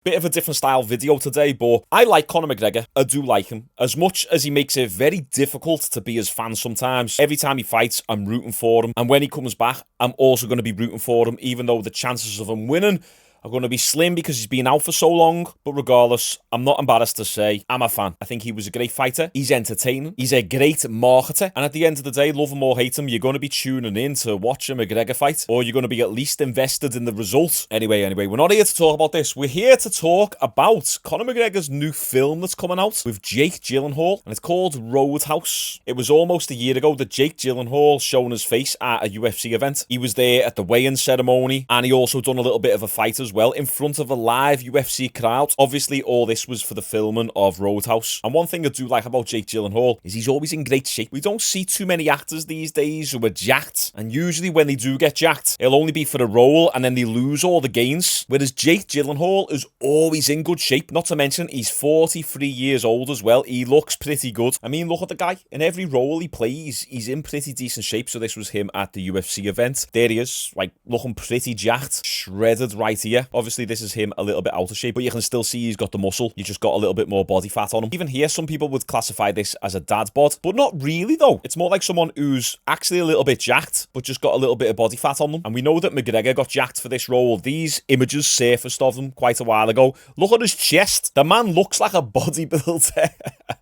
Bit of a different style video today, but I like Conor McGregor. I do like him. As much as he makes it very difficult to be his fan sometimes, every time he fights, I'm rooting for him. And when he comes back, I'm also going to be rooting for him, even though the chances of him winning are going to be slim because he's been out for so long. But regardless, I'm not embarrassed to say I'm a fan. I think he was a great fighter. He's entertaining. He's a great marketer. And at the end of the day, love him or hate him, you're going to be tuning in to watch a McGregor fight, or you're going to be at least invested in the result. Anyway, we're not here to talk about this. We're here to talk about Conor McGregor's new film that's coming out with Jake Gyllenhaal, and it's called Roadhouse. It was almost a year ago that Jake Gyllenhaal shown his face at a UFC event. He was there at the weigh-in ceremony, and he also done a little bit of a fight as well in front of a live UFC crowd. Obviously, all this was for the filming of Roadhouse. And one thing I do like about Jake Gyllenhaal is he's always in great shape. We don't see too many actors these days who are jacked, and usually when they do get jacked, it'll only be for the role and then they lose all the gains. Whereas Jake Gyllenhaal is always in good shape. Not to mention, he's 43 years old as well. He looks pretty good. I mean, look at the guy. In every role he plays, he's in pretty decent shape. So this was him at the UFC event. There he is, like, looking pretty jacked, shredded right here. Obviously, this is him a little bit out of shape, but you can still see he's got the muscle. You just got a little bit more body fat on him. Even here, some people would classify this as a dad bod, but not really though. It's more like someone who's actually a little bit jacked, but just got a little bit of body fat on them. And we know that McGregor got jacked for this role. These images surfaced of them quite a while ago. Look at his chest. The man looks like a bodybuilder.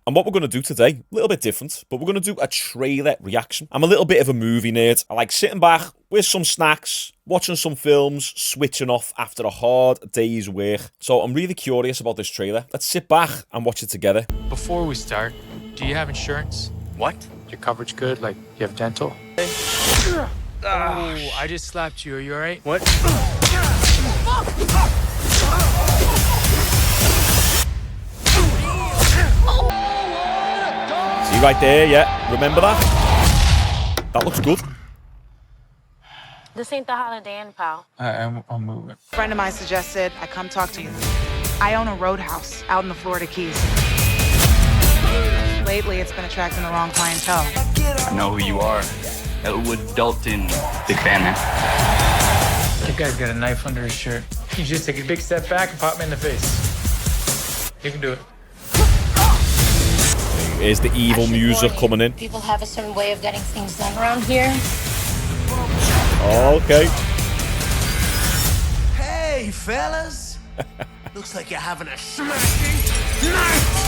And what we're going to do today, a little bit different, but we're going to do a trailer reaction. I'm a little bit of a movie nerd. I like sitting back with some snacks, watching some films, switching off after a hard day's work. So I'm really curious about this trailer. Let's sit back and watch it together. Before we start, do you have insurance? What? Your coverage good? Like, you have dental? Oh, I just slapped you. Are you all right? What? See right there, yeah. Remember that? That looks good. This ain't the Holiday Inn, pal. I'm moving. A friend of mine suggested I come talk to you. I own a roadhouse out in the Florida Keys. Lately, it's been attracting the wrong clientele. I know who you are. Elwood Dalton. Big fan, man. That guy's got a knife under his shirt. You just take a big step back and pop me in the face. You can do it. Here's the evil music coming in. People have a certain way of getting things done around here. Okay. Hey, fellas. Looks like you're having a smashing night.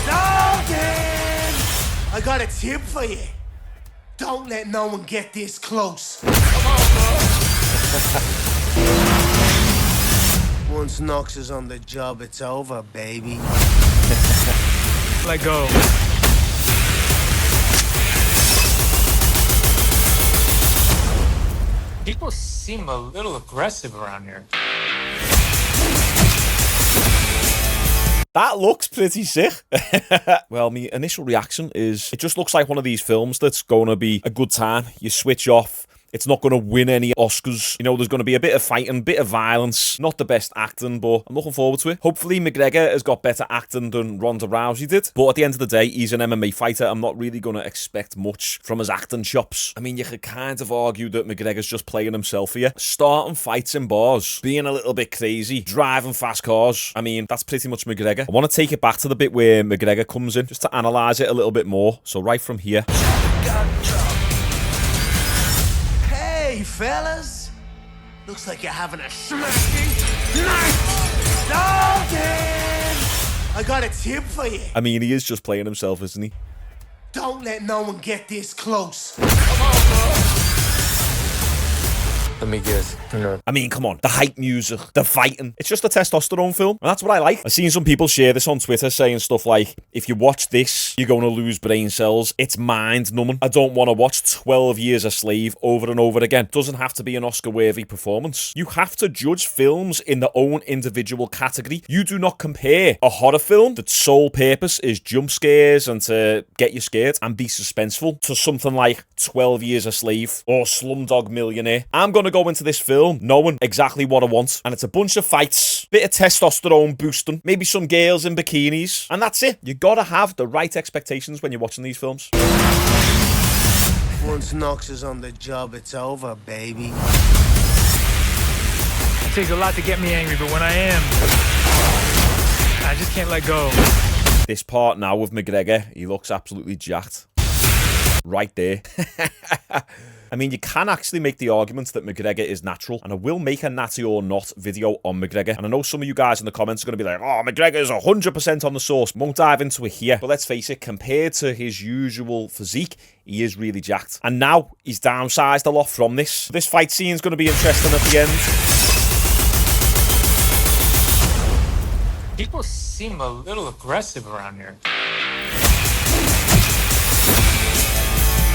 Dalton! I got a tip for you. Don't let no one get this close. Once Knox is on the job, it's over, baby. Let go. People seem a little aggressive around here. That looks pretty sick. Well, my initial reaction is it just looks like one of these films that's going to be a good time. You switch off. It's not going to win any Oscars. You know, there's going to be a bit of fighting, a bit of violence. Not the best acting, but I'm looking forward to it. Hopefully, McGregor has got better acting than Ronda Rousey did. But at the end of the day, he's an MMA fighter. I'm not really going to expect much from his acting chops. I mean, you could kind of argue that McGregor's just playing himself here. Starting fights in bars, being a little bit crazy, driving fast cars. I mean, that's pretty much McGregor. I want to take it back to the bit where McGregor comes in, just to analyse it a little bit more. So right from here. Hey, fellas. Looks like you're having a smashing night. Dalton! I got a tip for you. I mean, he is just playing himself, isn't he? Don't let no one get this close. Let me guess. I mean, come on. The hype music, the fighting. It's just a testosterone film, and that's what I like. I've seen some people share this on Twitter saying stuff like, if you watch this, you're going to lose brain cells. It's mind-numbing. I don't want to watch 12 Years a Slave over and over again. It doesn't have to be an Oscar-worthy performance. You have to judge films in their own individual category. You do not compare a horror film that's sole purpose is jump scares and to get you scared and be suspenseful to something like 12 Years a Slave or Slumdog Millionaire. I'm going to go into this film knowing exactly what I want, and it's a bunch of fights, bit of testosterone boosting, maybe some girls in bikinis, and that's it. You gotta have the right expectations when you're watching these films. Once Knox is on the job, it's over, baby. It takes a lot to get me angry, but when I am, can't let go. This part now with McGregor, he looks absolutely jacked. Right there. I mean, you can actually make the argument that McGregor is natural, and I will make a natty or not video on McGregor. And I know some of you guys in the comments are going to be like, oh, McGregor is 100% on the sauce. Won't dive into it here. But let's face it, compared to his usual physique, he is really jacked. And now he's downsized a lot from this. This fight scene is going to be interesting at the end. People seem a little aggressive around here.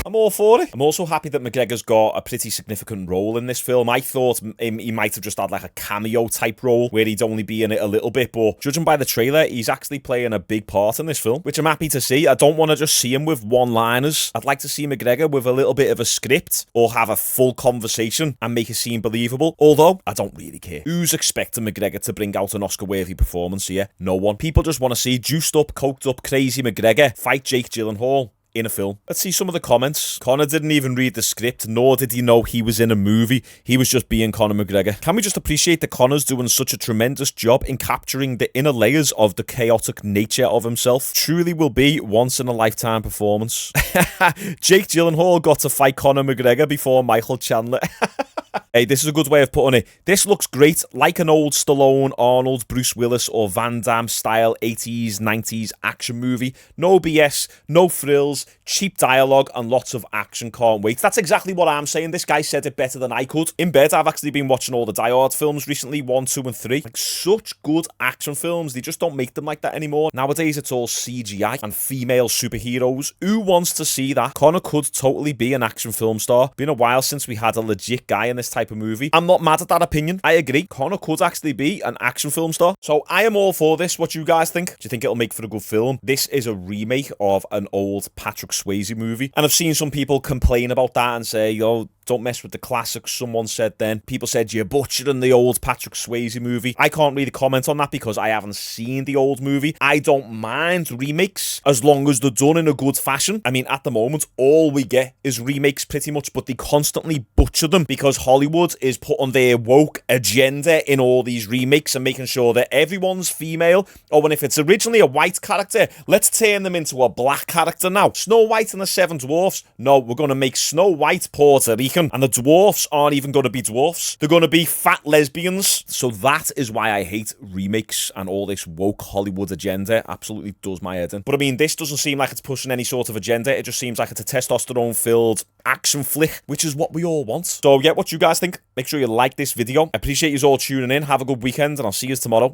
I'm all for it. I'm also happy that McGregor's got a pretty significant role in this film. I thought he might have just had like a cameo type role where he'd only be in it a little bit, but judging by the trailer, he's actually playing a big part in this film, which I'm happy to see. I don't want to just see him with one-liners. I'd like to see McGregor with a little bit of a script or have a full conversation and make it seem believable, although I don't really care. Who's expecting McGregor to bring out an Oscar-worthy performance here? No one. People just want to see juiced up, coked up, crazy McGregor fight Jake Gyllenhaal in a film. Let's see some of the comments. Conor didn't even read the script, nor did he know he was in a movie. He was just being Conor McGregor. Can we just appreciate that Conor's doing such a tremendous job in capturing the inner layers of the chaotic nature of himself? Truly will be once-in-a-lifetime performance. Jake Gyllenhaal got to fight Conor McGregor before Michael Chandler. Hey, this is a good way of putting it. This looks great, like an old Stallone, Arnold, Bruce Willis, or Van Damme style 80s, 90s action movie. No BS, no frills, cheap dialogue, and lots of action. Can't wait. That's exactly what I'm saying. This guy said it better than I could. In bed, I've actually been watching all the Die Hard films recently, 1, 2, and 3. Like, such good action films. They just don't make them like that anymore. Nowadays, it's all CGI and female superheroes. Who wants to see that? Conor could totally be an action film star. Been a while since we had a legit guy in this type of movie. I'm not mad at that opinion. I agree. Conor could actually be an action film star. So I am all for this. What you guys think? Do you think it'll make for a good film? This is a remake of an old Patrick Swayze movie. And I've seen some people complain about that and say, yo, don't mess with the classics. Someone said then. People said you're butchering the old Patrick Swayze movie. I can't really comment on that because I haven't seen the old movie. I don't mind remakes as long as they're done in a good fashion. I mean, at the moment, all we get is remakes pretty much, but they constantly butcher them because Hollywood is putting their woke agenda in all these remakes and making sure that everyone's female. Oh, and if it's originally a white character, let's turn them into a black character now. Snow White and the Seven Dwarfs. No, we're going to make Snow White Puerto Rican. And the dwarfs aren't even going to be dwarfs. They're going to be fat lesbians. So that is why I hate remakes and all this woke Hollywood agenda. Absolutely does my head in. But I mean, this doesn't seem like it's pushing any sort of agenda. It just seems like it's a testosterone-filled action flick, which is what we all want. So yeah, what you guys think? Make sure you like this video. I appreciate you all tuning in. Have a good weekend, and I'll see you tomorrow.